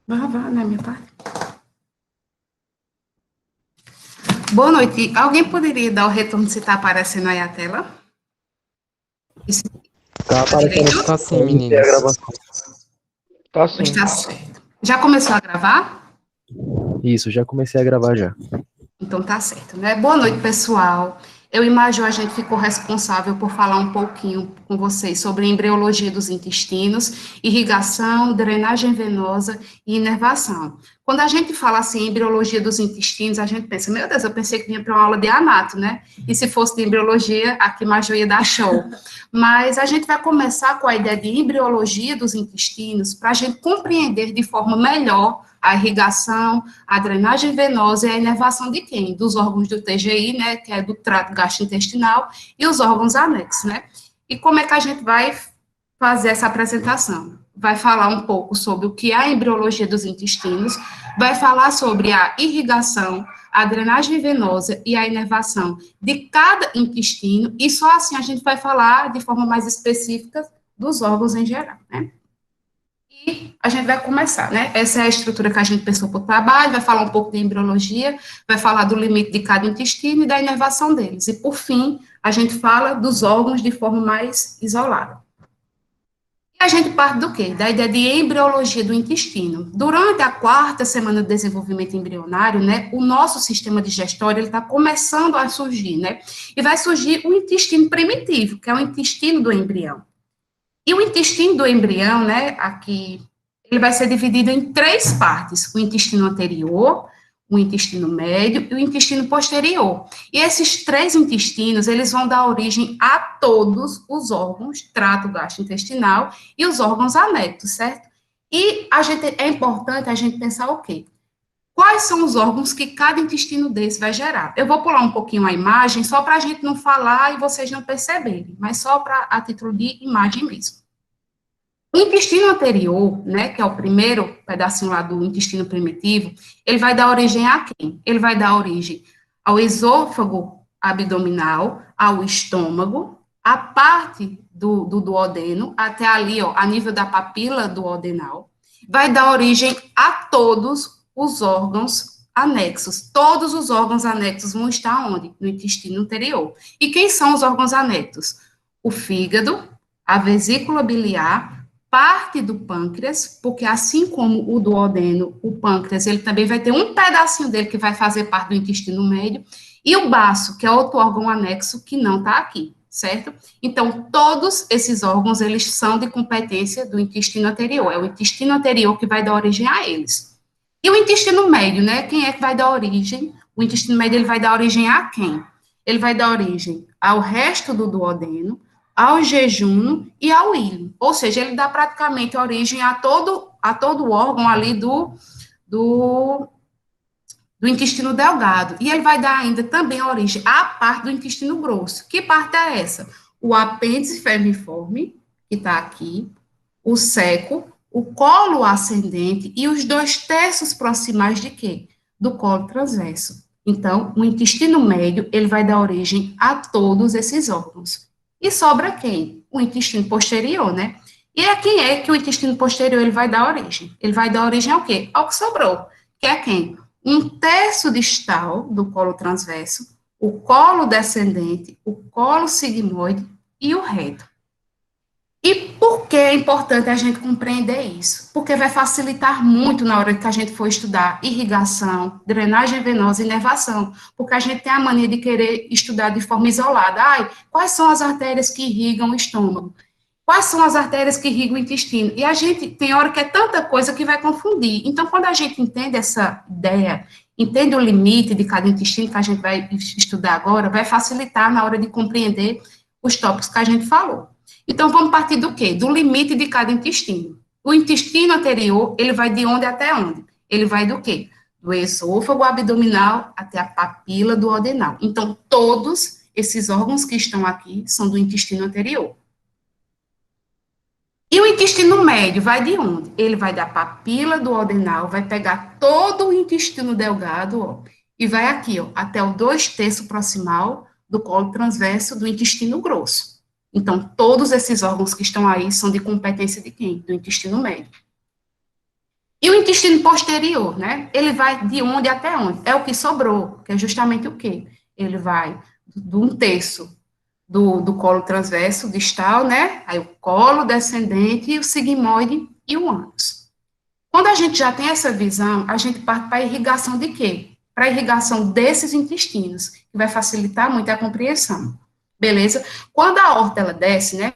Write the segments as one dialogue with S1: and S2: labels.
S1: Vá, na minha parte. Boa noite. Alguém poderia dar o retorno se está aparecendo aí a tela? Isso,
S2: Tá
S1: tá
S2: aparecendo
S1: direito?
S3: Tá sim,
S2: a
S3: meninas.
S2: gravação.
S3: Tá
S1: Pois
S3: sim.
S1: está certo. Já começou a gravar?
S2: Isso, já comecei a gravar já.
S1: Então tá certo, né? Boa noite, pessoal. Eu e Maju, a gente ficou responsável por falar um pouquinho com vocês sobre embriologia dos intestinos, irrigação, drenagem venosa e inervação. Quando a gente fala assim, embriologia dos intestinos, a gente pensa, meu Deus, eu pensei que vinha para uma aula de anato, né? E se fosse de embriologia, aqui Maju ia dar show. Mas a gente vai começar com a ideia de embriologia dos intestinos para a gente compreender de forma melhor a irrigação, a drenagem venosa e a inervação de quem? Dos órgãos do TGI, né, que é do trato gastrointestinal, e os órgãos anexos, né? E como é que a gente vai fazer essa apresentação? Vai falar um pouco sobre o que é a embriologia dos intestinos, vai falar sobre a irrigação, a drenagem venosa e a inervação de cada intestino, e só assim a gente vai falar de forma mais específica dos órgãos em geral, né? E a gente vai começar, né? Essa é a estrutura que a gente pensou para o trabalho, vai falar um pouco de embriologia, vai falar do limite de cada intestino e da inervação deles. E, por fim, a gente fala dos órgãos de forma mais isolada. E a gente parte do quê? Da ideia de embriologia do intestino. Durante a quarta semana de desenvolvimento embrionário, né, o nosso sistema digestório está começando a surgir, né? E vai surgir o intestino primitivo, que é o intestino do embrião. E o intestino do embrião, né, aqui, ele vai ser dividido em três partes: o intestino anterior, o intestino médio e o intestino posterior. E esses três intestinos, eles vão dar origem a todos os órgãos, trato gastrointestinal e os órgãos anexos, certo? E é importante a gente pensar o quê? Quais são os órgãos que cada intestino desse vai gerar? Eu vou pular um pouquinho a imagem, só para a gente não falar e vocês não perceberem, mas só para a título de imagem mesmo. O intestino anterior, né, que é o primeiro pedacinho lá do intestino primitivo, ele vai dar origem a quem? Ele vai dar origem ao esôfago abdominal, ao estômago, a parte do duodeno, até ali, ó, a nível da papila duodenal, vai dar origem a todos os órgãos anexos. Todos os órgãos anexos vão estar onde? No intestino anterior. E quem são os órgãos anexos? O fígado, a vesícula biliar, parte do pâncreas, porque assim como o duodeno, o pâncreas, ele também vai ter um pedacinho dele que vai fazer parte do intestino médio, e o baço, que é outro órgão anexo que não está aqui, certo? Então, todos esses órgãos, eles são de competência do intestino anterior, é o intestino anterior que vai dar origem a eles. E o intestino médio, né, quem é que vai dar origem? O intestino médio, ele vai dar origem a quem? Ele vai dar origem ao resto do duodeno, ao jejum e ao íleo. Ou seja, ele dá praticamente origem a todo órgão ali do, do intestino delgado. E ele vai dar ainda também origem à parte do intestino grosso. Que parte é essa? O apêndice vermiforme, que está aqui, o seco, o colo ascendente e os 2/3 proximais de quê? Do colo transverso. Então, o intestino médio, ele vai dar origem a todos esses órgãos. E sobra quem? O intestino posterior, né? E a quem é que o intestino posterior ele vai dar origem? Ele vai dar origem ao quê? Ao que sobrou, que é quem? Um terço distal do colo transverso, o colo descendente, o colo sigmoide e o reto. E por que é importante a gente compreender isso? Porque vai facilitar muito na hora que a gente for estudar irrigação, drenagem venosa e inervação, porque a gente tem a mania de querer estudar de forma isolada. Ai, quais são as artérias que irrigam o estômago? Quais são as artérias que irrigam o intestino? E a gente tem hora que é tanta coisa que vai confundir. Então, quando a gente entende essa ideia, entende o limite de cada intestino que a gente vai estudar agora, vai facilitar na hora de compreender os tópicos que a gente falou. Então, vamos partir do quê? Do limite de cada intestino. O intestino anterior, ele vai de onde até onde? Ele vai do quê? Do esôfago abdominal até a papila duodenal. Então, todos esses órgãos que estão aqui são do intestino anterior. E o intestino médio vai de onde? Ele vai da papila duodenal, vai pegar todo o intestino delgado, ó, e vai aqui, ó, até o 2/3 proximal do colo transverso do intestino grosso. Então, todos esses órgãos que estão aí são de competência de quem? Do intestino médio. E o intestino posterior, né? Ele vai de onde até onde? É o que sobrou, que é justamente o quê? Ele vai de um terço do colo transverso distal, né? Aí o colo descendente, o sigmoide e o ânus. Quando a gente já tem essa visão, a gente parte para a irrigação de quê? Para a irrigação desses intestinos, que vai facilitar muito a compreensão. Beleza? Quando a aorta ela desce, né?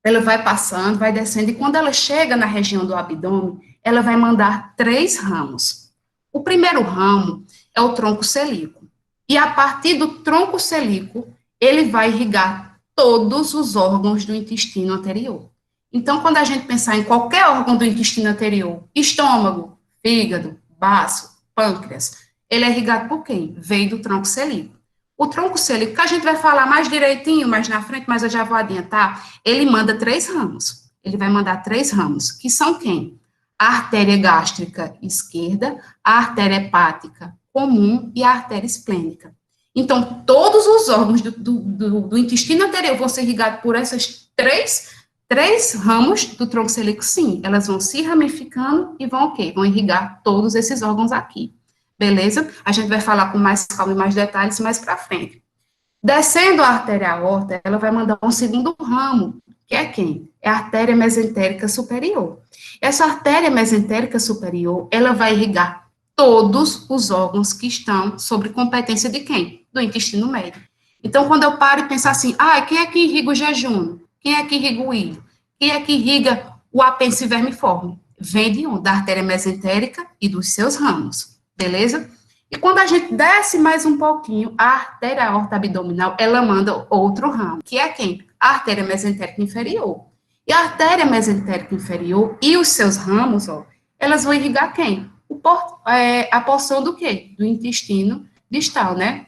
S1: Ela vai passando, vai descendo, e quando ela chega na região do abdômen, ela vai mandar 3 ramos. O primeiro ramo é o tronco celíaco. E a partir do tronco celíaco, ele vai irrigar todos os órgãos do intestino anterior. Então, quando a gente pensar em qualquer órgão do intestino anterior, estômago, fígado, baço, pâncreas, ele é irrigado por quem? Vem do tronco celíaco. O tronco celíaco, que a gente vai falar mais direitinho, mais na frente, mas eu já vou adiantar, ele manda 3 ramos. Ele vai mandar 3 ramos, que são quem? A artéria gástrica esquerda, a artéria hepática comum e a artéria esplênica. Então, todos os órgãos do intestino anterior vão ser irrigados por essas três ramos do tronco celíaco, sim. Elas vão se ramificando e vão o quê? Vão irrigar todos esses órgãos aqui. Beleza? A gente vai falar com mais calma e mais detalhes mais para frente. Descendo a artéria aorta, ela vai mandar um segundo ramo, que é quem? É a artéria mesentérica superior. Essa artéria mesentérica superior, ela vai irrigar todos os órgãos que estão sob competência de quem? Do intestino médio. Então, quando eu paro e penso assim, quem é que irriga o jejum? Quem é que irriga o ilho? Quem é que irriga o apêndice vermiforme? Vem de onde? Da artéria mesentérica e dos seus ramos. Beleza? E quando a gente desce mais um pouquinho, a artéria aorta abdominal, ela manda outro ramo, que é quem? A artéria mesentérica inferior. E a artéria mesentérica inferior e os seus ramos, elas vão irrigar quem? A porção do quê? Do intestino distal, né?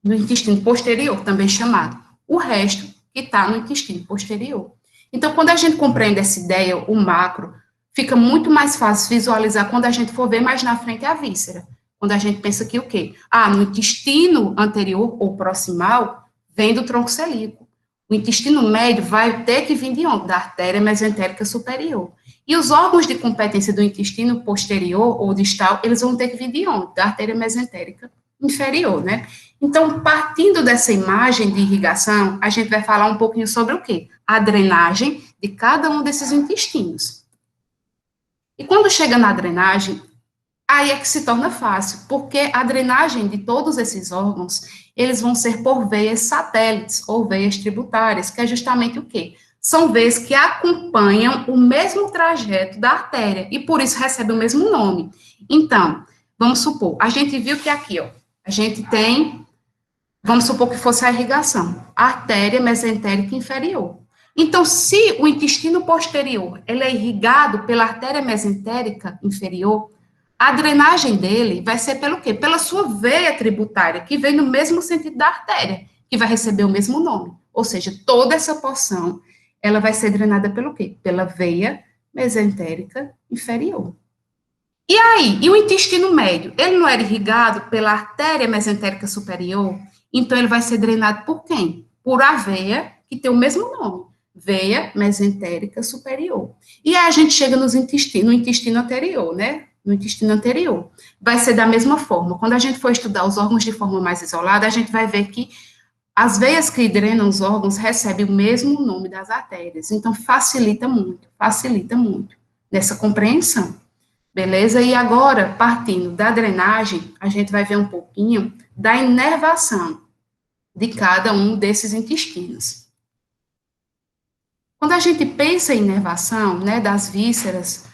S1: Do intestino posterior, também chamado. O resto que está no intestino posterior. Então, quando a gente compreende essa ideia, o macro, fica muito mais fácil visualizar quando a gente for ver mais na frente a víscera. Quando a gente pensa que o quê? No intestino anterior ou proximal, vem do tronco celíaco. O intestino médio vai ter que vir de onde? Da artéria mesentérica superior. E os órgãos de competência do intestino posterior ou distal, eles vão ter que vir de onde? Da artéria mesentérica inferior, né? Então, partindo dessa imagem de irrigação, a gente vai falar um pouquinho sobre o quê? A drenagem de cada um desses intestinos. E quando chega na drenagem, aí é que se torna fácil, porque a drenagem de todos esses órgãos, eles vão ser por veias satélites, ou veias tributárias, que é justamente o quê? São veias que acompanham o mesmo trajeto da artéria, e por isso recebem o mesmo nome. Então, vamos supor, a gente viu que aqui, a gente tem, vamos supor que fosse a irrigação, a artéria mesentérica inferior. Então, se o intestino posterior, ele é irrigado pela artéria mesentérica inferior, a drenagem dele vai ser pelo quê? Pela sua veia tributária, que vem no mesmo sentido da artéria, que vai receber o mesmo nome. Ou seja, toda essa porção, ela vai ser drenada pelo quê? Pela veia mesentérica inferior. E aí, e o intestino médio? Ele não era irrigado pela artéria mesentérica superior? Então, ele vai ser drenado por quem? Por a veia, que tem o mesmo nome, veia mesentérica superior. E aí a gente chega no intestino anterior, né? No intestino anterior. Vai ser da mesma forma. Quando a gente for estudar os órgãos de forma mais isolada, a gente vai ver que as veias que drenam os órgãos recebem o mesmo nome das artérias. Então, facilita muito nessa compreensão. Beleza? E agora, partindo da drenagem, a gente vai ver um pouquinho da inervação de cada um desses intestinos. Quando a gente pensa em inervação, né, das vísceras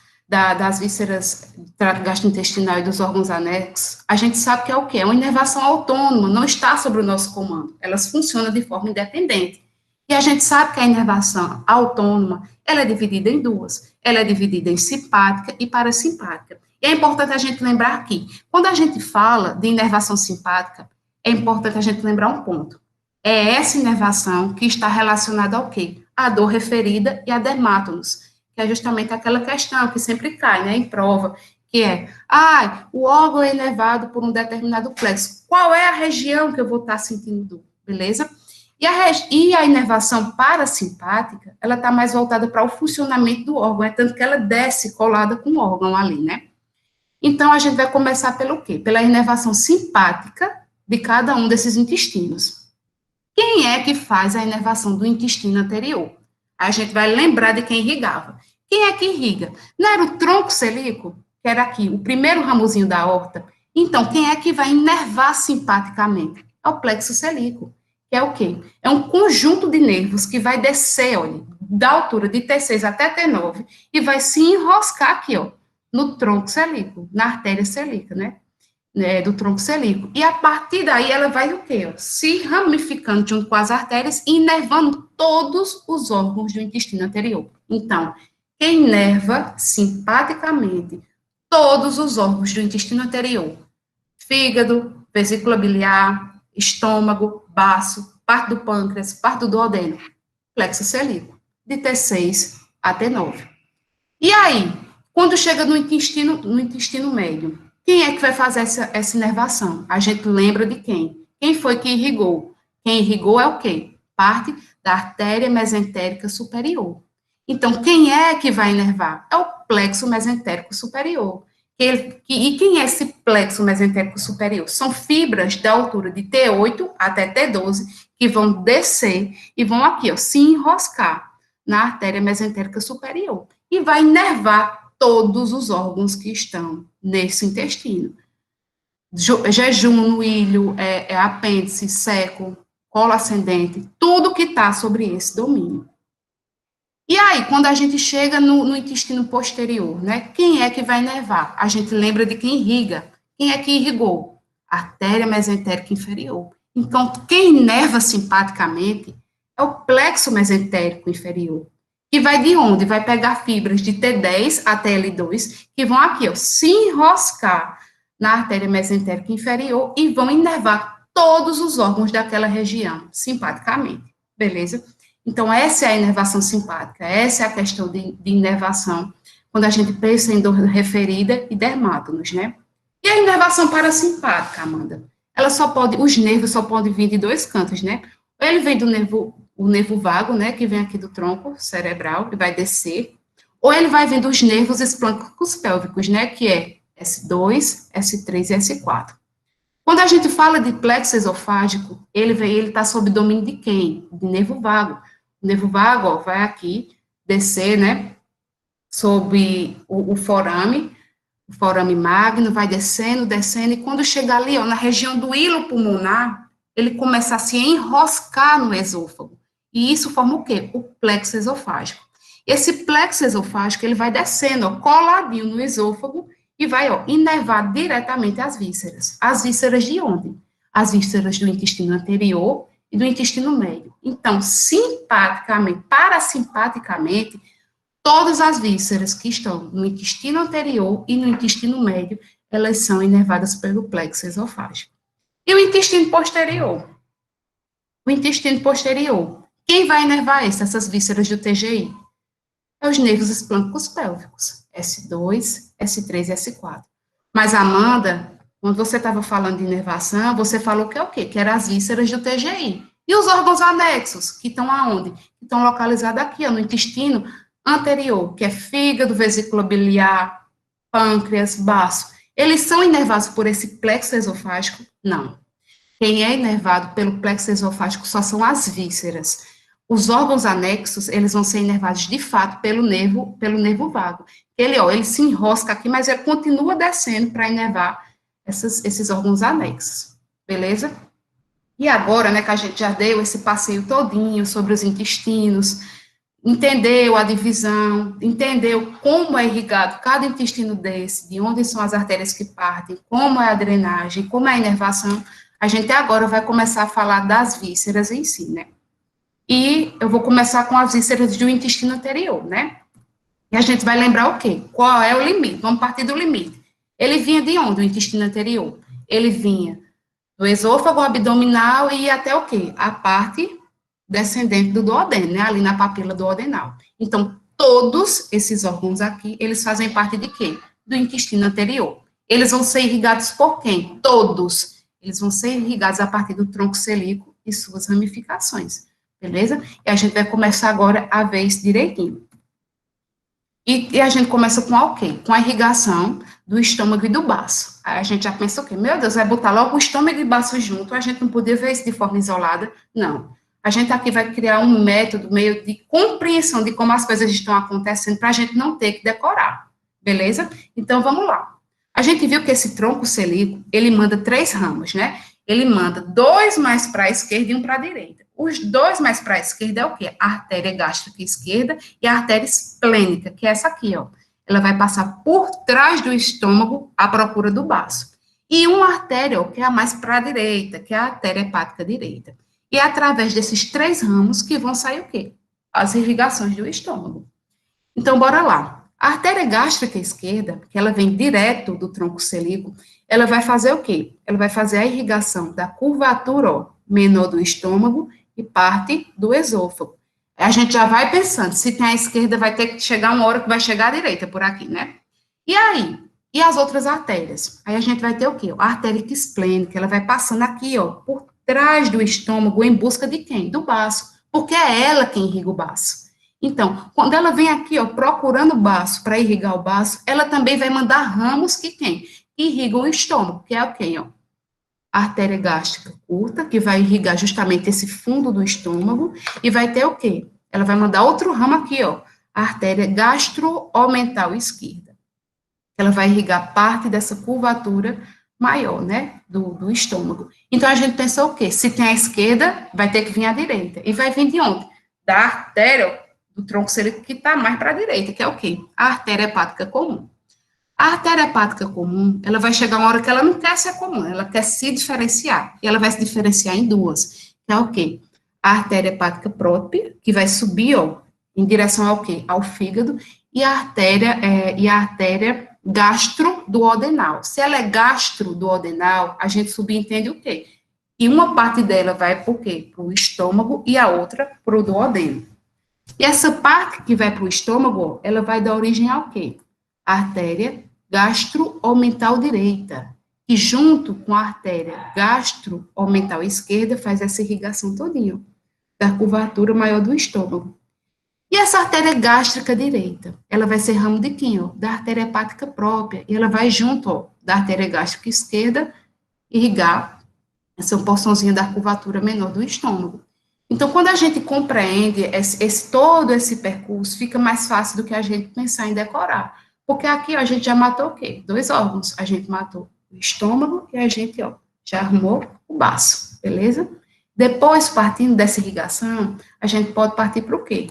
S1: do trato gastrointestinal e dos órgãos anexos, a gente sabe que é o quê? É uma inervação autônoma, não está sob o nosso comando, elas funcionam de forma independente. E a gente sabe que a inervação autônoma, ela é dividida em duas, ela é dividida em simpática e parasimpática. E é importante a gente lembrar aqui, quando a gente fala de inervação simpática, é importante a gente lembrar um ponto. É essa inervação que está relacionada ao quê? A dor referida e a dermátonos, que é justamente aquela questão que sempre cai, né, em prova, que é, o órgão é inervado por um determinado plexo. Qual é a região que eu vou estar sentindo dor, beleza? E a inervação parasimpática, ela está mais voltada para o funcionamento do órgão, é tanto que ela desce colada com o órgão ali, né? Então, a gente vai começar pelo quê? Pela inervação simpática de cada um desses intestinos. Quem é que faz a inervação do intestino anterior? A gente vai lembrar de quem irrigava. Quem é que irriga? Não era o tronco celíaco, que era aqui, o primeiro ramozinho da aorta? Então, quem é que vai inervar simpaticamente? É o plexo celíaco, que é o quê? É um conjunto de nervos que vai descer, olha, da altura de T6 até T9 e vai se enroscar aqui, ó, no tronco celíaco, na artéria celíaca, né? Do tronco celíaco. E a partir daí ela vai o quê? Ó, se ramificando junto com as artérias e inervando todos os órgãos do intestino anterior. Então, quem inerva simpaticamente todos os órgãos do intestino anterior, fígado, vesícula biliar, estômago, baço, parte do pâncreas, parte do duodeno, plexo celíaco, de T6 a T9. E aí, quando chega no intestino médio, quem é que vai fazer essa inervação? A gente lembra de quem? Quem foi que irrigou? Quem irrigou é o quê? Parte da artéria mesentérica superior. Então, quem é que vai inervar? É o plexo mesentérico superior. E quem é esse plexo mesentérico superior? São fibras da altura de T8 até T12 que vão descer e vão aqui, ó, se enroscar na artéria mesentérica superior e vai inervar todos os órgãos que estão nesse intestino. Jejum no ilho, apêndice, seco, colo ascendente, tudo que está sobre esse domínio. E aí, quando a gente chega no intestino posterior, né, quem é que vai inervar? A gente lembra de quem irriga. Quem é que irrigou? Artéria mesentérica inferior. Então, quem inerva simpaticamente é o plexo mesentérico inferior, que vai de onde? Vai pegar fibras de T10 até L2, que vão aqui, ó, se enroscar na artéria mesentérica inferior e vão inervar todos os órgãos daquela região, simpaticamente, beleza? Então, essa é a inervação simpática, essa é a questão de inervação, quando a gente pensa em dor referida e dermátonos, né? E a inervação parasimpática, Amanda? Os nervos só podem vir de dois cantos, né? Ou ele vem o nervo vago, né, que vem aqui do tronco cerebral, que vai descer, ou ele vai vir dos nervos esplâncnicos pélvicos, né, que é S2, S3 e S4. Quando a gente fala de plexo esofágico, ele está sob domínio de quem? De nervo vago. O nervo vago, ó, vai aqui descer, né, sob o forame magno, vai descendo, descendo, e quando chega ali, ó, na região do hilo pulmonar, ele começa a se enroscar no esôfago. E isso forma o quê? O plexo esofágico. Esse plexo esofágico, ele vai descendo, ó, coladinho no esôfago, e vai, ó, inervar diretamente as vísceras. As vísceras de onde? As vísceras do intestino anterior e do intestino médio. Então, simpaticamente, parasimpaticamente, todas as vísceras que estão no intestino anterior e no intestino médio, elas são inervadas pelo plexo esofágico. E o intestino posterior? O intestino posterior, quem vai inervar essas vísceras do TGI? É os nervos esplâncnicos pélvicos, S2, S3 e S4. Mas, Amanda, quando você estava falando de inervação, você falou que é o quê? Que eram as vísceras do TGI. E os órgãos anexos, que estão aonde? Que estão localizados aqui, ó, no intestino anterior, que é fígado, vesícula biliar, pâncreas, baço. Eles são inervados por esse plexo esofágico? Não. Quem é inervado pelo plexo esofágico só são as vísceras. Os órgãos anexos, eles vão ser inervados de fato pelo nervo vago. Ele se enrosca aqui, mas ele continua descendo para inervar esses órgãos anexos. Beleza? E agora, né, que a gente já deu esse passeio todinho sobre os intestinos, entendeu a divisão, entendeu como é irrigado cada intestino desse, de onde são as artérias que partem, como é a drenagem, como é a inervação, a gente agora vai começar a falar das vísceras em si, né? E eu vou começar com as vísceras do intestino anterior, né? E a gente vai lembrar o quê? Qual é o limite? Vamos partir do limite. Ele vinha de onde, o intestino anterior? Ele vinha do esôfago abdominal e ia até o quê? A parte descendente do duodeno, né? Ali na papila duodenal. Então, todos esses órgãos aqui, eles fazem parte de quê? Do intestino anterior. Eles vão ser irrigados por quem? Todos. Eles vão ser irrigados a partir do tronco celíaco e suas ramificações, beleza? E a gente vai começar agora a ver isso direitinho. E a gente começa com o quê? Com a irrigação do estômago e do baço. Aí a gente já pensa o quê? Meu Deus, vai botar logo o estômago e o baço junto, a gente não podia ver isso de forma isolada? Não. A gente aqui vai criar um método meio de compreensão de como as coisas estão acontecendo para a gente não ter que decorar, beleza? Então, vamos lá. A gente viu que esse tronco celíaco, ele manda 3 ramos, né? Ele manda 2 mais para a esquerda e 1 para a direita. Os 2 mais para a esquerda é o quê? A artéria gástrica esquerda e a artéria esplênica, que é essa aqui, ó. Ela vai passar por trás do estômago à procura do baço. E uma artéria, ó, que é a mais para a direita, que é a artéria hepática direita. E é através desses 3 ramos que vão sair o quê? As irrigações do estômago. Então, bora lá. A artéria gástrica esquerda, que ela vem direto do tronco celíaco, ela vai fazer o quê? Ela vai fazer a irrigação da curvatura, ó, menor do estômago e parte do esôfago. A gente já vai pensando, se tem a esquerda, vai ter que chegar uma hora que vai chegar a direita, por aqui, né? E aí? E as outras artérias? Aí a gente vai ter o quê? A artéria esplênica, ela vai passando aqui, ó, por trás do estômago em busca de quem? Do baço, porque é ela quem irriga o baço. Então, quando ela vem aqui, ó, procurando o baço, para irrigar o baço, ela também vai mandar ramos que quem? Que irrigam o estômago, que é o quem, ó? A artéria gástrica curta, que vai irrigar justamente esse fundo do estômago, e vai ter o quê? Ela vai mandar outro ramo aqui, ó, a artéria gastro-omental esquerda. Ela vai irrigar parte dessa curvatura maior, né, do estômago. Então, a gente pensa o quê? Se tem a esquerda, vai ter que vir a direita. E vai vir de onde? Da artéria do tronco celíaco que está mais para a direita, que é o quê? A artéria hepática comum. A artéria hepática comum, ela vai chegar uma hora que ela não quer ser comum, ela quer se diferenciar. E ela vai se diferenciar em 2, que é o quê? A artéria hepática própria, que vai subir, ó, em direção ao quê? Ao fígado, e a artéria gastroduodenal. Se ela é gastroduodenal, a gente subentende o quê? E uma parte dela vai para o quê? Para o estômago e a outra para o duodeno. E essa parte que vai para o estômago, ela vai dar origem ao quê? A artéria gastro-omental direita, que junto com a artéria gastro-omental esquerda faz essa irrigação todinha, da curvatura maior do estômago. E essa artéria gástrica direita, ela vai ser ramo de quem, ó? Da artéria hepática própria, e ela vai junto, ó, da artéria gástrica esquerda, irrigar essa porçãozinha da curvatura menor do estômago. Então, quando a gente compreende todo esse percurso, fica mais fácil do que a gente pensar em decorar. Porque aqui, ó, a gente já matou o quê? 2 órgãos. A gente matou o estômago e a gente, ó, já arrumou o baço, beleza? Depois, partindo dessa irrigação, a gente pode partir para o quê?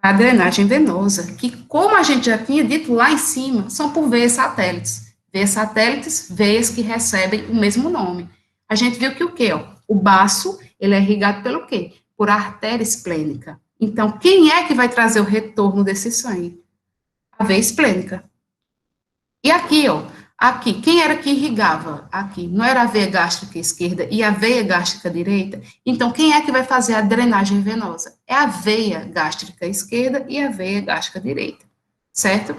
S1: A drenagem venosa, que, como a gente já tinha dito lá em cima, são por veias satélites. Veias satélites, veias que recebem o mesmo nome. A gente viu que o quê, ó? O baço, ele é irrigado pelo quê? Por artéria esplênica. Então, quem é que vai trazer o retorno desse sangue? A veia esplênica. E aqui, ó, aqui, quem era que irrigava? Aqui, não era a veia gástrica esquerda e a veia gástrica direita? Então, quem é que vai fazer a drenagem venosa? É a veia gástrica esquerda e a veia gástrica direita, certo?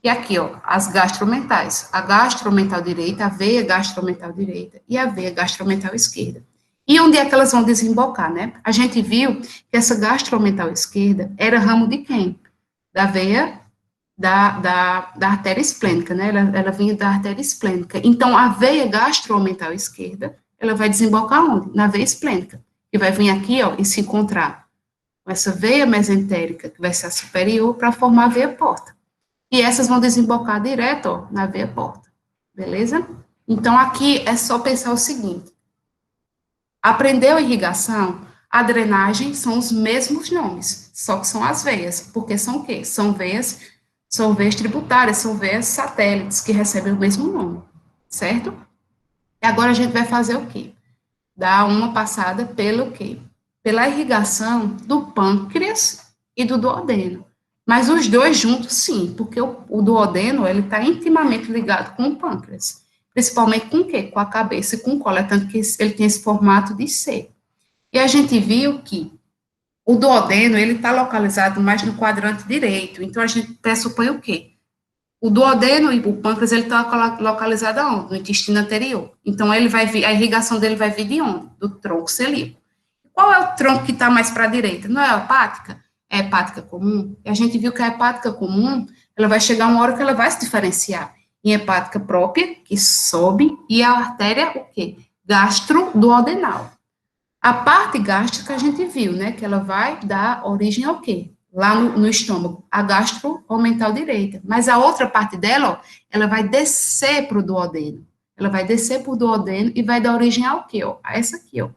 S1: E aqui, ó, as gastromentais. A gastromental direita, a veia gastromental direita e a veia gastromental esquerda. E onde é que elas vão desembocar, né? A gente viu que essa gastromental esquerda era ramo de quem? Da veia da artéria esplênica, né? Ela vinha da artéria esplênica. Então, a veia gastro-omental esquerda, ela vai desembocar onde? Na veia esplênica, que vai vir aqui, ó, e se encontrar com essa veia mesentérica, que vai ser a superior, para formar a veia porta. E essas vão desembocar direto, ó, na veia porta, beleza? Então, aqui é só pensar o seguinte: aprendeu a irrigação, a drenagem são os mesmos nomes, só que são as veias, porque são o quê? São veias tributárias, são veias satélites que recebem o mesmo nome, certo? E agora a gente vai fazer o quê? Dar uma passada pelo quê? Pela irrigação do pâncreas e do duodeno. Mas os dois juntos, sim, porque o duodeno, ele está intimamente ligado com o pâncreas. Principalmente com o quê? Com a cabeça e com o colo, tanto que ele tem esse formato de C. E a gente viu que o duodeno, ele está localizado mais no quadrante direito, então a gente pressupõe o quê? O duodeno e o pâncreas, ele está localizado aonde? No intestino anterior. Então, ele vai vir, a irrigação dele vai vir de onde? Do tronco celíaco. Qual é o tronco que está mais para a direita? Não é a hepática? É a hepática comum. E a gente viu que a hepática comum, ela vai chegar uma hora que ela vai se diferenciar em hepática própria, que sobe, e a artéria, o quê? Gastroduodenal. A parte gástrica a gente viu, né, que ela vai dar origem ao quê? Lá no estômago, a gastromental direita. Mas a outra parte dela, ó, ela vai descer para o duodeno. Ela vai descer para o duodeno e vai dar origem ao quê? Ó? A essa aqui, ó,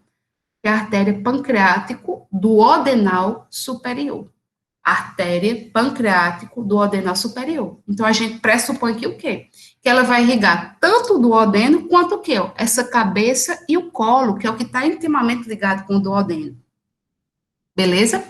S1: que é a artéria pancreático duodenal superior. Artéria pancreático duodenal superior. Então, a gente pressupõe que o quê? Que ela vai irrigar tanto o duodeno quanto o quê? Ó? Essa cabeça e o colo, que é o que está intimamente ligado com o duodeno. Beleza?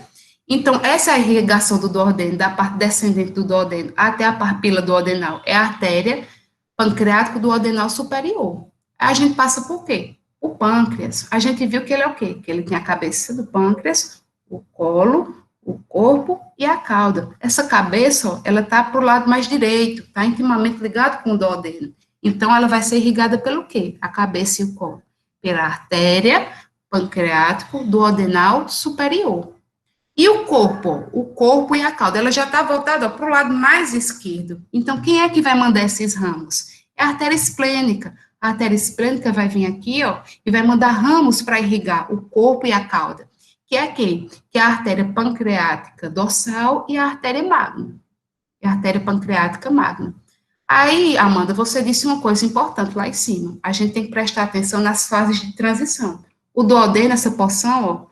S1: Então, essa é a irrigação do duodeno, da parte descendente do duodeno até a papila duodenal, é a artéria pancreático duodenal superior. A gente passa por quê? O pâncreas. A gente viu que ele é o quê? Que ele tem a cabeça do pâncreas, o colo, o corpo e a cauda. Essa cabeça, ó, ela está para o lado mais direito, está intimamente ligado com o duodeno. Então, ela vai ser irrigada pelo quê? A cabeça e o colo. Pela artéria pancreático duodenal superior. E o corpo? O corpo e a cauda, ela já está voltada para o lado mais esquerdo. Então, quem é que vai mandar esses ramos? É a artéria esplênica. A artéria esplênica vai vir aqui, ó, e vai mandar ramos para irrigar o corpo e a cauda. Que é quem? Que é a artéria pancreática dorsal e a artéria magna. É a artéria pancreática magna. Aí, Amanda, você disse uma coisa importante lá em cima. A gente tem que prestar atenção nas fases de transição. O duodeno, essa porção, ó,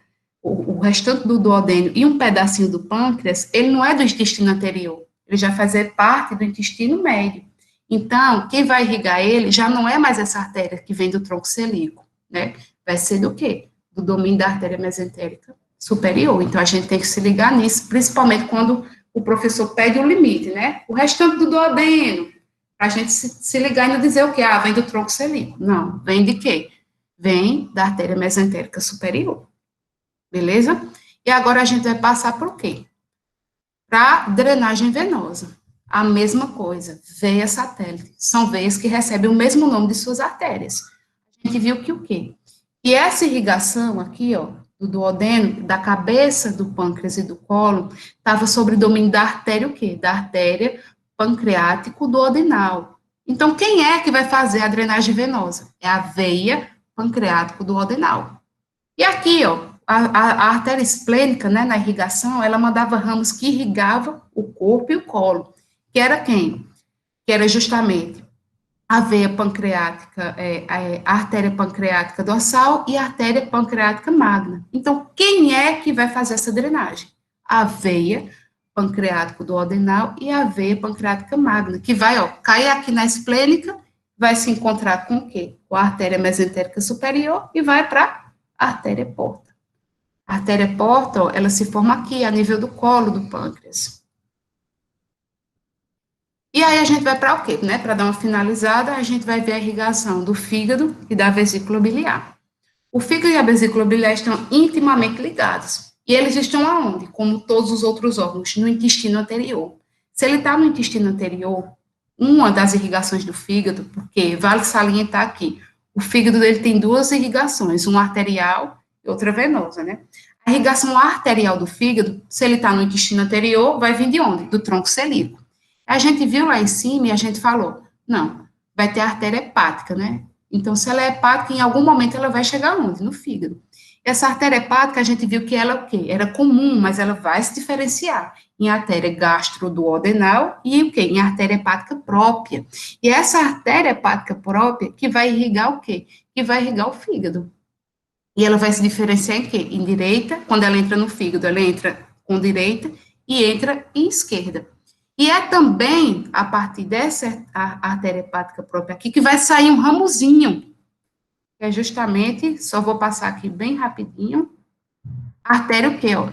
S1: o restante do duodeno e um pedacinho do pâncreas, ele não é do intestino anterior, ele já faz parte do intestino médio. Então, quem vai irrigar ele já não é mais essa artéria que vem do tronco celíaco, né? Vai ser do quê? Do domínio da artéria mesentérica superior. Então, a gente tem que se ligar nisso, principalmente quando o professor pede o limite, né? O restante do duodeno, para a gente se ligar e não dizer o quê? Ah, vem do tronco celíaco. Não, vem de quê? Vem da artéria mesentérica superior. Beleza? E agora a gente vai passar por quê? Para drenagem venosa. A mesma coisa, veia satélite. São veias que recebem o mesmo nome de suas artérias. A gente viu que o quê? Que essa irrigação aqui, ó, do duodeno, da cabeça do pâncreas e do colo, estava sob o domínio da artéria o quê? Da artéria pancreático duodenal. Então, quem é que vai fazer a drenagem venosa? É a veia pancreático duodenal. E aqui, ó, a artéria esplênica, né, na irrigação, ela mandava ramos que irrigavam o corpo e o colo, que era quem? Que era justamente a veia pancreática, a artéria pancreática dorsal e a artéria pancreática magna. Então, quem é que vai fazer essa drenagem? A veia pancreático duodenal e a veia pancreática magna, que vai, ó, cair aqui na esplênica, vai se encontrar com o quê? Com a artéria mesentérica superior e vai para a artéria porta. A artéria porta, ó, ela se forma aqui, a nível do colo do pâncreas. E aí a gente vai para o quê? Né? Para dar uma finalizada, a gente vai ver a irrigação do fígado e da vesícula biliar. O fígado e a vesícula biliar estão intimamente ligados. E eles estão aonde? Como todos os outros órgãos, no intestino anterior. Se ele está no intestino anterior, uma das irrigações do fígado, porque vale salientar aqui, o fígado dele tem duas irrigações, uma arterial e outra venosa, né? A irrigação arterial do fígado, se ele está no intestino anterior, vai vir de onde? Do tronco celíaco. A gente viu lá em cima e a gente falou, não, vai ter artéria hepática, né? Então, se ela é hepática, em algum momento ela vai chegar onde? No fígado. Essa artéria hepática, a gente viu que ela o quê? Era comum, mas ela vai se diferenciar em artéria gastroduodenal e o quê? Em artéria hepática própria. E essa artéria hepática própria que vai irrigar o quê? Que vai irrigar o fígado. E ela vai se diferenciar em quê? Em direita, quando ela entra no fígado, ela entra com direita e entra em esquerda. E é também a partir dessa artéria hepática própria aqui que vai sair um ramozinho, que é justamente, só vou passar aqui bem rapidinho, a artéria o quê, ó?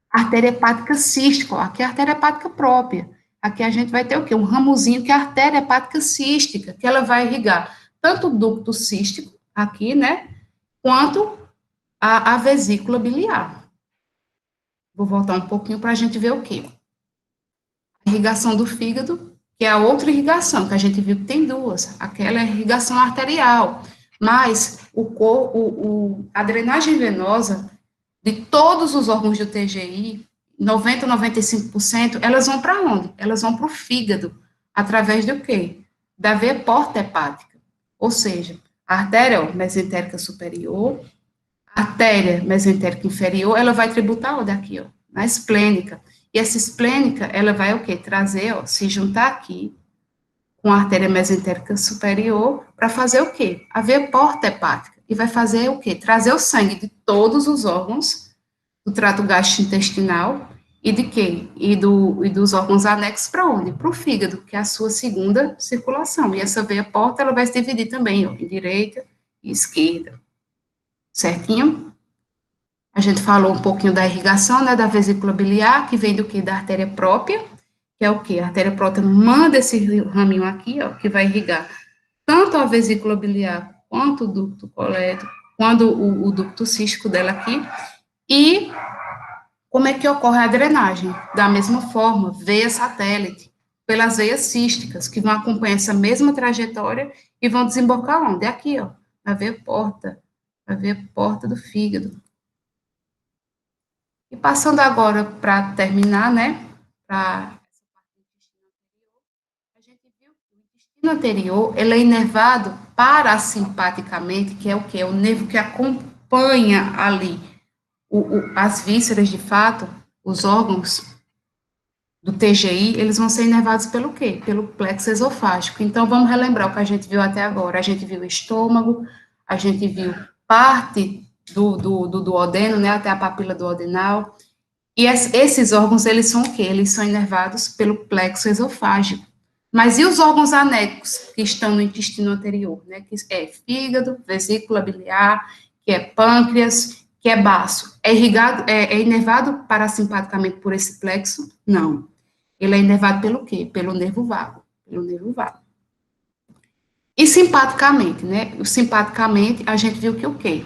S1: Artéria hepática cística, ó, aqui é a artéria hepática própria. Aqui a gente vai ter o quê? Um ramozinho que é a artéria hepática cística, que ela vai irrigar tanto o ducto cístico, aqui, né, quanto a vesícula biliar. Vou voltar um pouquinho para a gente ver o quê? A irrigação do fígado, que é a outra irrigação, que a gente viu que tem duas. Aquela é a irrigação arterial, mas a drenagem venosa de todos os órgãos do TGI, 90, 95%, elas vão para onde? Elas vão para o fígado, através do quê? Da veia porta hepática. Ou seja, a artéria mesentérica superior, a artéria mesentérica inferior, ela vai tributar onde? Aqui, ó, na esplênica. E essa esplênica, ela vai o quê? Trazer, ó, se juntar aqui com a artéria mesentérica superior, para fazer o quê? A veia porta hepática. E vai fazer o quê? Trazer o sangue de todos os órgãos do trato gastrointestinal e de quê? E dos órgãos anexos para onde? Para o fígado, que é a sua segunda circulação. E essa veia porta, ela vai se dividir também, ó, em direita e esquerda. Certinho? A gente falou um pouquinho da irrigação, né, da vesícula biliar, que vem do quê? Da artéria própria, que é o quê? A artéria própria manda esse raminho aqui, ó, que vai irrigar tanto a vesícula biliar quanto o ducto colédoco, quando o ducto cístico dela aqui. E como é que ocorre a drenagem? Da mesma forma, veia satélite, pelas veias císticas, que vão acompanhar essa mesma trajetória e vão desembocar onde? Aqui, ó, na veia porta do fígado. E passando agora para terminar, né, para a gente viu que o intestino anterior, ele é inervado parasimpaticamente, que é o quê? É o nervo que acompanha ali as vísceras, de fato, os órgãos do TGI, eles vão ser inervados pelo quê? Pelo plexo esofágico. Então, vamos relembrar o que a gente viu até agora. A gente viu o estômago, a gente viu parte do duodeno, né, até a papila duodenal. E esses órgãos, eles são o quê? Eles são inervados pelo plexo esofágico. Mas e os órgãos anexos que estão no intestino anterior, né? Que é fígado, vesícula biliar, que é pâncreas, que é baço. É irrigado, é inervado parasimpaticamente por esse plexo? Não. Ele é inervado pelo quê? Pelo nervo vago. Pelo nervo vago. E simpaticamente, né? Simpaticamente, a gente viu que o quê?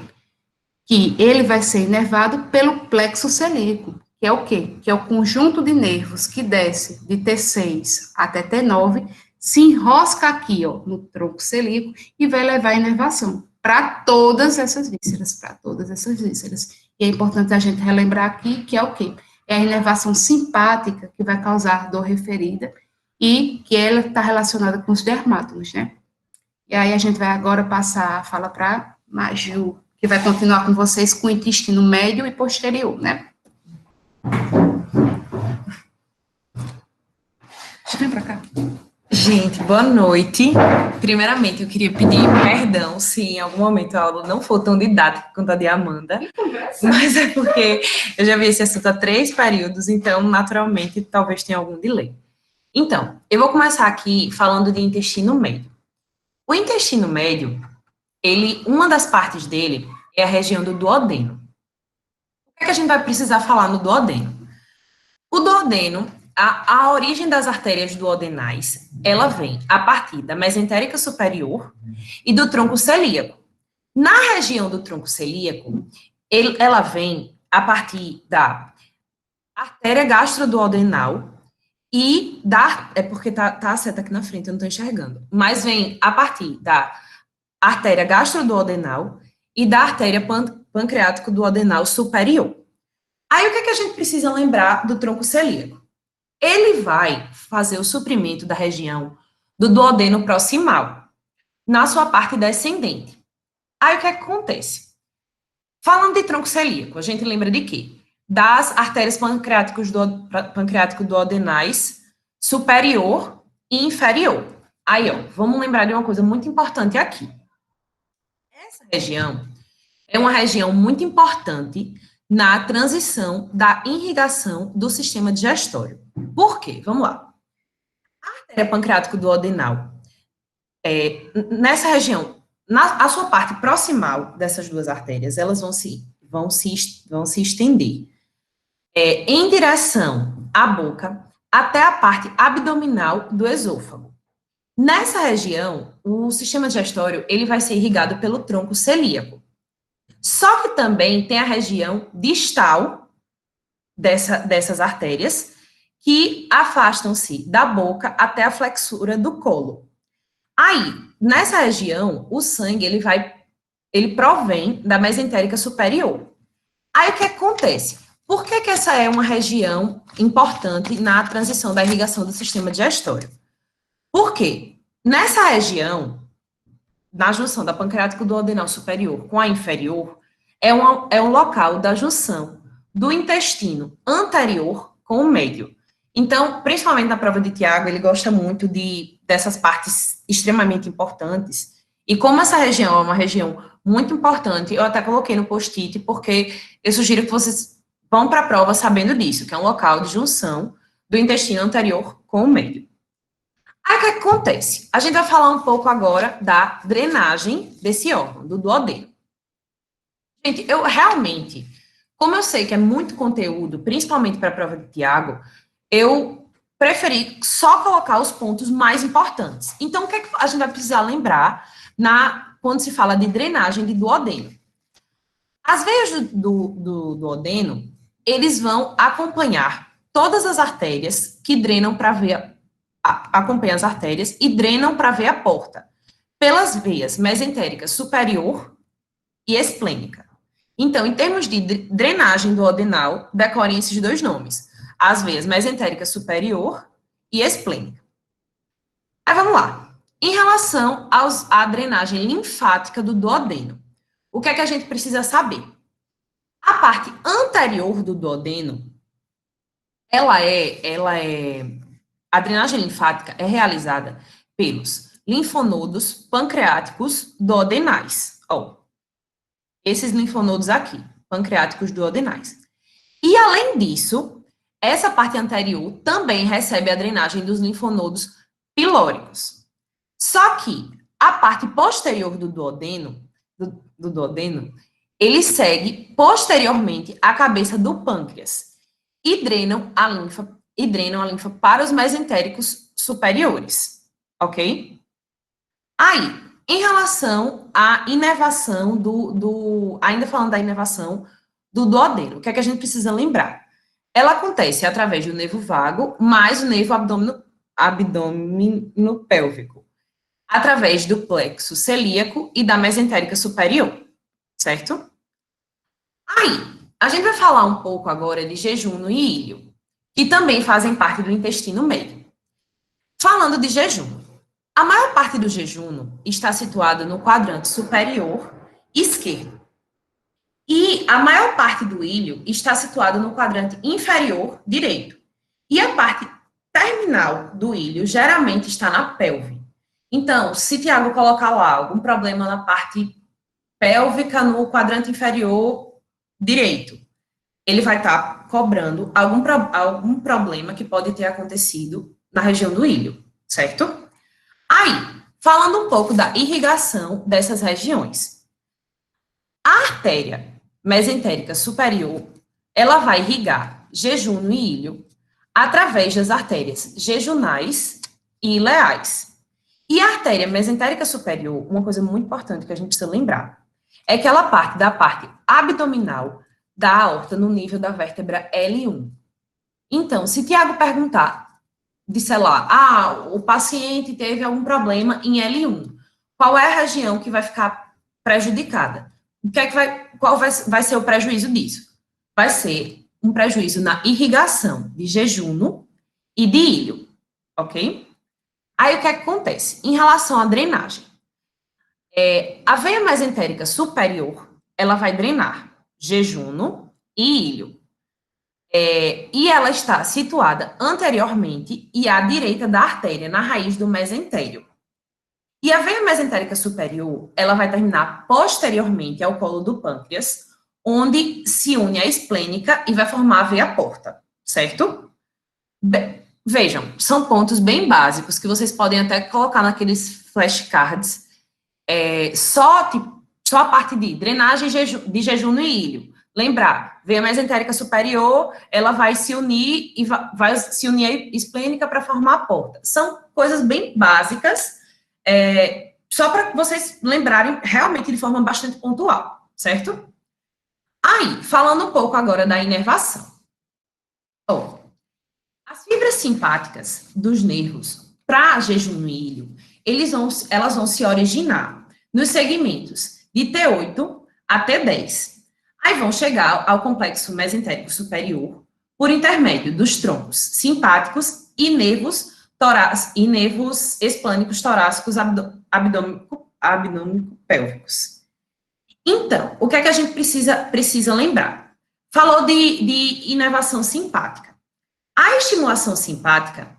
S1: Que ele vai ser inervado pelo plexo celíaco, que é o quê? Que é o conjunto de nervos que desce de T6 até T9, se enrosca aqui, ó, no tronco celíaco e vai levar a inervação para todas essas vísceras, para todas essas vísceras. E é importante a gente relembrar aqui que é o quê? É a inervação simpática que vai causar dor referida e que ela está relacionada com os dermátomos, né? E aí a gente vai agora passar a fala para Maju, que vai continuar com vocês com o intestino médio e posterior, né? Deixa eu vir para cá.
S3: Gente, boa noite. Primeiramente, eu queria pedir perdão se em algum momento a aula não for tão didática quanto a de Amanda, mas é porque eu já vi esse assunto há 3 períodos, então, naturalmente, talvez tenha algum delay. Então, eu vou começar aqui falando de intestino médio. O intestino médio, uma das partes dele é a região do duodeno. O que é que a gente vai precisar falar no duodeno? O duodeno, a origem das artérias duodenais, ela vem a partir da mesentérica superior e do tronco celíaco. Na região do tronco celíaco, ela vem a partir da artéria gastroduodenal e é porque tá a seta aqui na frente, eu não estou enxergando, mas vem a partir da artéria gastroduodenal e da artéria pancreático duodenal superior. Aí, o que é que a gente precisa lembrar do tronco celíaco? Ele vai fazer o suprimento da região do duodeno proximal, na sua parte descendente. Aí, o que é que acontece? Falando de tronco celíaco, a gente lembra de quê? Das artérias pancreático-duodenais superior e inferior. Aí, ó, vamos lembrar de uma coisa muito importante aqui. Essa região é uma região muito importante na transição da irrigação do sistema digestório. Por quê? Vamos lá. A artéria pancreático-duodenal, nessa região, a sua parte proximal dessas duas artérias, elas vão se estender em direção à boca até a parte abdominal do esôfago. Nessa região, o sistema digestório ele vai ser irrigado pelo tronco celíaco. Só que também tem a região distal dessas artérias, que afastam-se da boca até a flexura do colo. Aí, nessa região, o sangue, ele provém da mesentérica superior. Aí, o que acontece? Por que que essa é uma região importante na transição da irrigação do sistema digestório? Por quê? Nessa região, na junção da pancreático-duodenal superior com a inferior, é um local da junção do intestino anterior com o médio. Então, principalmente na prova de Tiago, ele gosta muito dessas partes extremamente importantes. E como essa região é uma região muito importante, eu até coloquei no post-it, porque eu sugiro que vocês vão para a prova sabendo disso, que é um local de junção do intestino anterior com o médio. Aí, o que acontece? A gente vai falar um pouco agora da drenagem desse órgão, do duodeno. Gente, eu realmente, como eu sei que é muito conteúdo, principalmente para a prova de Tiago, eu preferi só colocar os pontos mais importantes. Então, o que é que a gente vai precisar lembrar quando se fala de drenagem de duodeno? As veias do duodeno, eles vão acompanhar todas as artérias que drenam para a veia, acompanham as artérias e drenam para a veia porta, pelas veias mesentérica superior e esplênica. Então, em termos de drenagem duodenal, decorem esses dois nomes, as veias mesentérica superior e esplênica. Aí, vamos lá. Em relação à drenagem linfática do duodeno, o que é que a gente precisa saber? A parte anterior do duodeno, a drenagem linfática é realizada pelos linfonodos pancreáticos duodenais. Ó, esses linfonodos aqui, pancreáticos duodenais. E, além disso, essa parte anterior também recebe a drenagem dos linfonodos pilóricos. Só que a parte posterior do duodeno, ele segue posteriormente à cabeça do pâncreas e drenam a linfa para os mesentéricos superiores, ok? Aí, em relação à inervação ainda falando da inervação do duodeno, o que é que a gente precisa lembrar? Ela acontece através do nervo vago mais o nervo abdômino pélvico, através do plexo celíaco e da mesentérica superior, certo? Aí, a gente vai falar um pouco agora de jejum e íleo, que também fazem parte do intestino médio. Falando de jejum, a maior parte do jejum está situada no quadrante superior esquerdo. E a maior parte do íleo está situada no quadrante inferior direito. E a parte terminal do íleo geralmente está na pelve. Então, se Tiago colocar lá algum problema na parte pélvica no quadrante inferior direito, ele vai estar cobrando algum problema que pode ter acontecido na região do íleo, certo? Aí, falando um pouco da irrigação dessas regiões. A artéria mesentérica superior, ela vai irrigar jejum e íleo através das artérias jejunais e ileais. E a artéria mesentérica superior, uma coisa muito importante que a gente precisa lembrar, é que ela parte da parte abdominal da aorta no nível da vértebra L1. Então, se Tiago perguntar, disser lá, o paciente teve algum problema em L1, qual é a região que vai ficar prejudicada? Qual vai ser o prejuízo disso? Vai ser um prejuízo na irrigação de jejum e de íleo, ok? Aí, o que acontece? Em relação à drenagem, a veia mesentérica superior, ela vai drenar jejum e íleo. E ela está situada anteriormente e à direita da artéria, na raiz do mesentério. E a veia mesentérica superior, ela vai terminar posteriormente ao colo do pâncreas, onde se une a esplênica e vai formar a veia porta, certo? Vejam, são pontos bem básicos que vocês podem até colocar naqueles flashcards, só a parte de drenagem de jejum e íleo. Lembrar, veia mesentérica superior, ela vai se unir e vai se unir a esplênica para formar a porta. São coisas bem básicas, só para vocês lembrarem realmente de forma bastante pontual, certo? Aí, falando um pouco agora da inervação. A As fibras simpáticas dos nervos para jejum no ilho, elas vão se originar nos segmentos de T8 a T10. Aí vão chegar ao complexo mesentérico superior por intermédio dos troncos simpáticos e nervos esplânicos torácicos abdômico-pélvicos. Então, o que é que a gente precisa lembrar? Falou de inervação simpática. A estimulação simpática,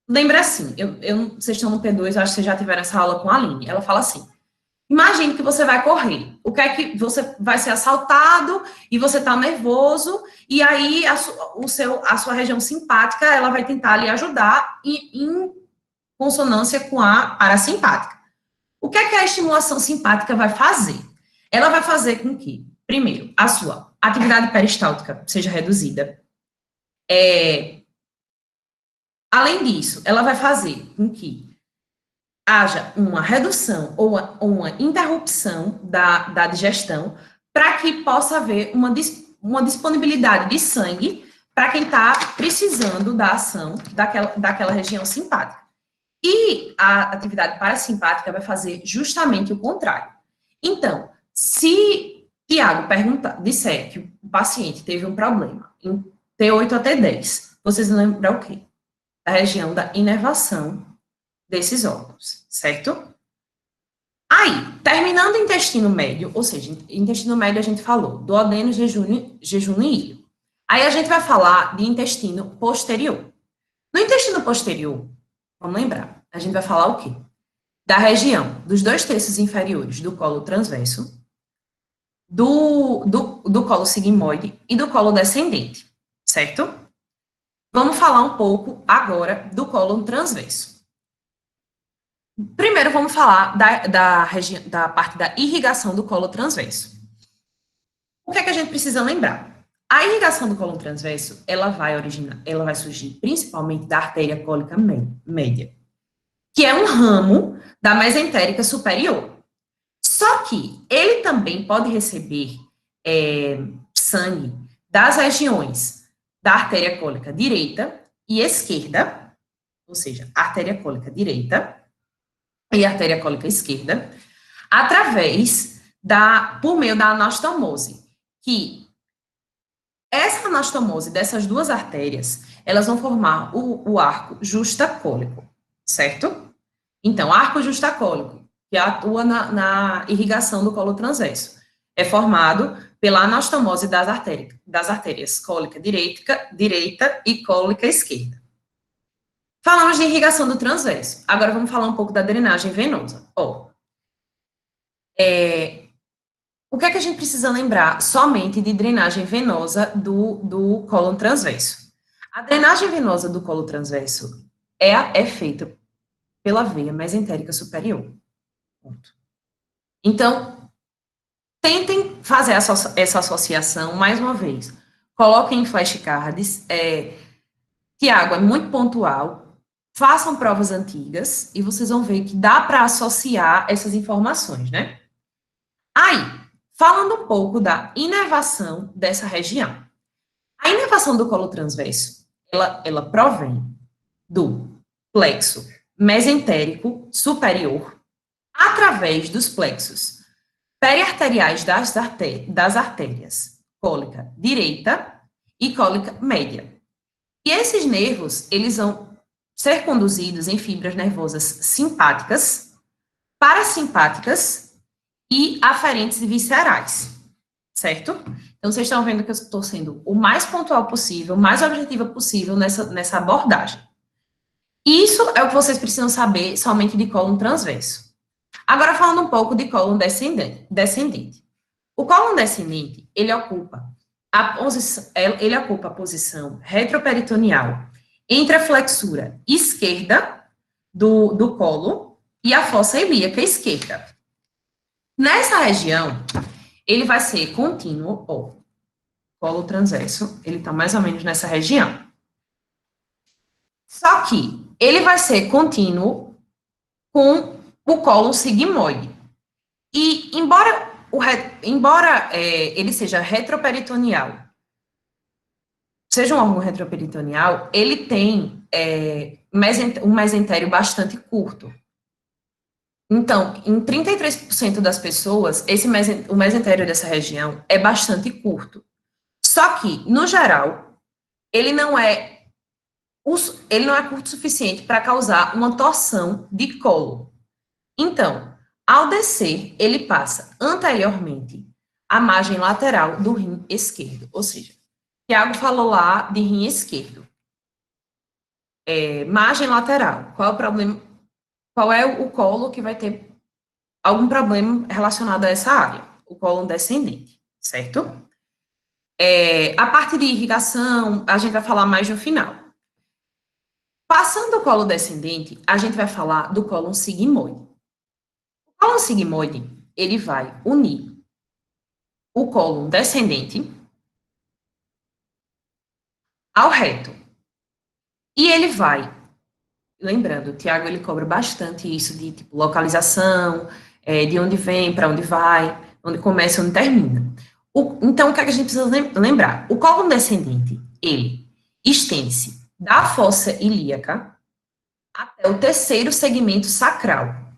S3: lembra assim, vocês estão no P2, eu acho que vocês já tiveram essa aula com a Aline, ela fala assim, imagine que você vai correr, o que é que você vai ser assaltado e você está nervoso, e aí a sua região simpática, ela vai tentar lhe ajudar em consonância com a parasimpática. O que é que a estimulação simpática vai fazer? Ela vai fazer com que, primeiro, a sua atividade peristáltica seja reduzida. Além disso, ela vai fazer com que haja uma redução ou uma interrupção da digestão para que possa haver uma disponibilidade de sangue para quem está precisando da ação daquela região simpática. E a atividade parasimpática vai fazer justamente o contrário. Então, se Tiago disser que o paciente teve um problema em T8 a T10, vocês vão lembrar o quê? Da região da inervação desses órgãos, certo? Aí, terminando o intestino médio, ou seja, intestino médio a gente falou, duodeno, jejum e ilho. Aí a gente vai falar de intestino posterior. No intestino posterior, vamos lembrar, a gente vai falar o quê? Da região dos 2/3 inferiores do colo transverso, do colo sigmoide e do colo descendente, certo? Vamos falar um pouco agora do colo transverso. Primeiro, vamos falar da parte da irrigação do colo transverso. O que é que a gente precisa lembrar? A irrigação do colo transverso, ela vai surgir principalmente da artéria cólica média, que é um ramo da mesentérica superior. Só que ele também pode receber sangue das regiões da artéria cólica direita e esquerda, ou seja, artéria cólica direita e artéria cólica esquerda, por meio da anastomose, que essa anastomose dessas duas artérias, elas vão formar o arco justacólico, certo? Então, arco justacólico, que atua na irrigação do colo transverso, é formado pela anastomose das artérias cólica direita e cólica esquerda. Falamos de irrigação do transverso. Agora vamos falar um pouco da drenagem venosa. O que é que a gente precisa lembrar somente de drenagem venosa do cólon transverso? A drenagem venosa do colo transverso é feita pela veia mesentérica superior. Ponto. Então, tentem fazer essa associação, mais uma vez. Coloquem em flashcards. Tiago, é muito pontual. Façam provas antigas e vocês vão ver que dá para associar essas informações, né? Aí, falando um pouco da inervação dessa região. A inervação do colo transverso, ela provém do plexo mesentérico superior através dos plexos periarteriais das artérias cólica direita e cólica média. E esses nervos, eles vão ser conduzidos em fibras nervosas simpáticas, parasimpáticas e aferentes e viscerais, certo? Então, vocês estão vendo que eu estou sendo o mais pontual possível, o mais objetiva possível nessa abordagem. Isso é o que vocês precisam saber somente de cólon transverso. Agora, falando um pouco de cólon descendente. O cólon descendente, ele ocupa a posição retroperitoneal entre a flexura esquerda do colo e a fossa ilíaca esquerda. Nessa região, ele vai ser contínuo, colo transverso, ele está mais ou menos nessa região. Só que ele vai ser contínuo com o cólon sigmoide. E, embora ele seja retroperitoneal seja um órgão retroperitoneal, ele tem um mesentério bastante curto. Então, em 33% das pessoas, o mesentério dessa região é bastante curto. Só que, no geral, ele não é curto o suficiente para causar uma torção de colo. Então, ao descer, ele passa anteriormente à margem lateral do rim esquerdo. Ou seja, Tiago falou lá de rim esquerdo. Margem lateral. Qual é o problema? Qual é o colo que vai ter algum problema relacionado a essa área? O colo descendente, certo? A parte de irrigação, a gente vai falar mais no final. Passando o colo descendente, a gente vai falar do cólon sigmoide. O cólon sigmoide, ele vai unir o cólon descendente ao reto. E ele vai, lembrando, o Tiago, ele cobra bastante isso de tipo, localização, de onde vem, para onde vai, onde começa, onde termina. Então, o que é que a gente precisa lembrar? O cólon descendente, ele estende-se da fossa ilíaca até o terceiro segmento sacral,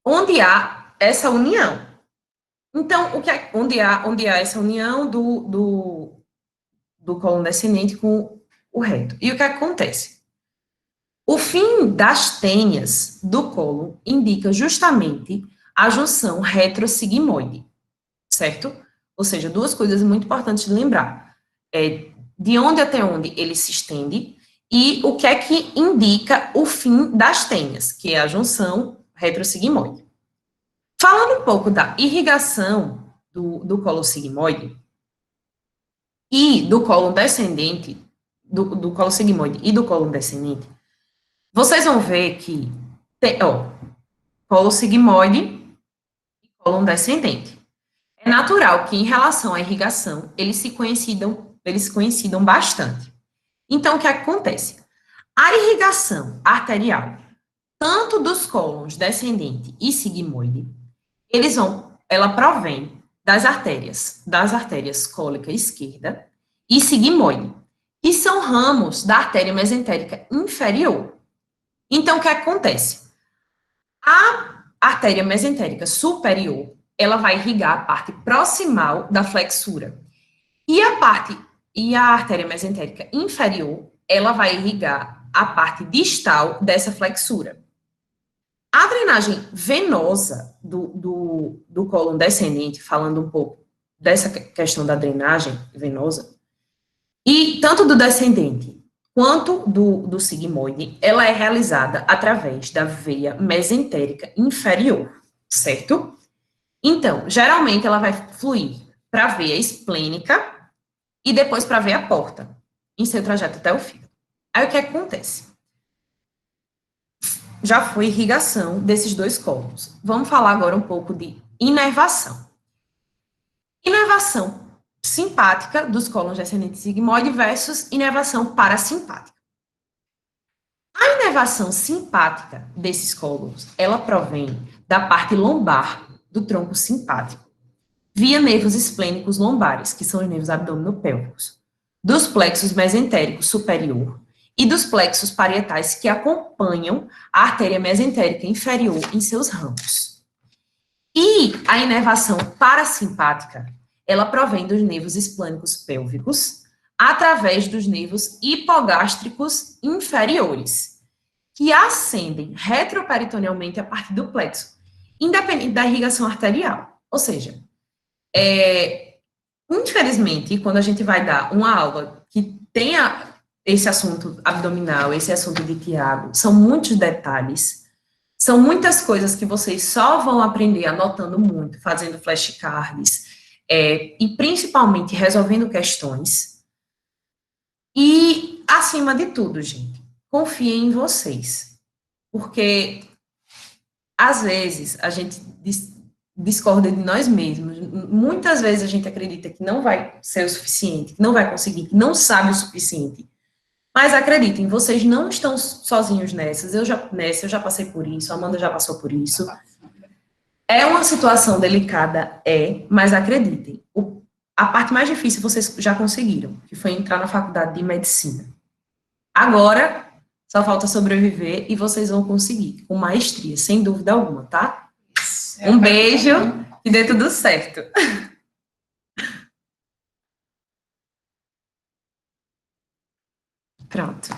S3: onde há essa união. Então, onde há essa união do cólon descendente com o reto. E o que acontece? O fim das tênias do cólon indica justamente a junção retrosigmoide, certo? Ou seja, duas coisas muito importantes de lembrar. De onde até onde ele se estende e o que é que indica o fim das tênias, que é a junção retrosigmoide. Falando um pouco da irrigação do cólon sigmoide e do cólon descendente, do cólon sigmoide e do cólon descendente, vocês vão ver que tem, cólon sigmoide e cólon descendente. É natural que, em relação à irrigação, eles se coincidam bastante. Então, o que acontece? A irrigação arterial, tanto dos cólons descendente e sigmoide, ela provém das artérias cólica esquerda e sigmoide, que são ramos da artéria mesentérica inferior. Então, o que acontece? A artéria mesentérica superior, ela vai irrigar a parte proximal da flexura. E a artéria mesentérica inferior, ela vai irrigar a parte distal dessa flexura. A drenagem venosa do cólon descendente, falando um pouco dessa questão da drenagem venosa, e tanto do descendente quanto do sigmoide, ela é realizada através da veia mesentérica inferior, certo? Então, geralmente ela vai fluir para a veia esplênica e depois para a veia porta, em seu trajeto até o fígado. Aí o que acontece? Já foi irrigação desses dois cólons. Vamos falar agora um pouco de inervação. Inervação simpática dos cólons descendente sigmoide versus inervação parasimpática. A inervação simpática desses cólons, ela provém da parte lombar do tronco simpático, via nervos esplênicos lombares, que são os nervos abdominopélvicos, dos plexos mesentéricos superior e dos plexos parietais que acompanham a artéria mesentérica inferior em seus ramos. E a inervação parasimpática, ela provém dos nervos esplênicos pélvicos através dos nervos hipogástricos inferiores, que ascendem retroperitonealmente a partir do plexo, independente da irrigação arterial. Ou seja, infelizmente, quando a gente vai dar uma aula que tenha esse assunto abdominal, esse assunto de Tiago, são muitos detalhes, são muitas coisas que vocês só vão aprender anotando muito, fazendo flashcards, e principalmente resolvendo questões. E, acima de tudo, gente, confiem em vocês, porque, às vezes, a gente discorda de nós mesmos. Muitas vezes a gente acredita que não vai ser o suficiente, que não vai conseguir, que não sabe o suficiente. Mas acreditem, vocês não estão sozinhos nessas. Eu já passei por isso, a Amanda já passou por isso. É uma situação delicada, mas acreditem, A parte mais difícil vocês já conseguiram, que foi entrar na faculdade de medicina. Agora, só falta sobreviver e vocês vão conseguir, com maestria, sem dúvida alguma, tá? Um beijo e dê tudo certo. Pronto.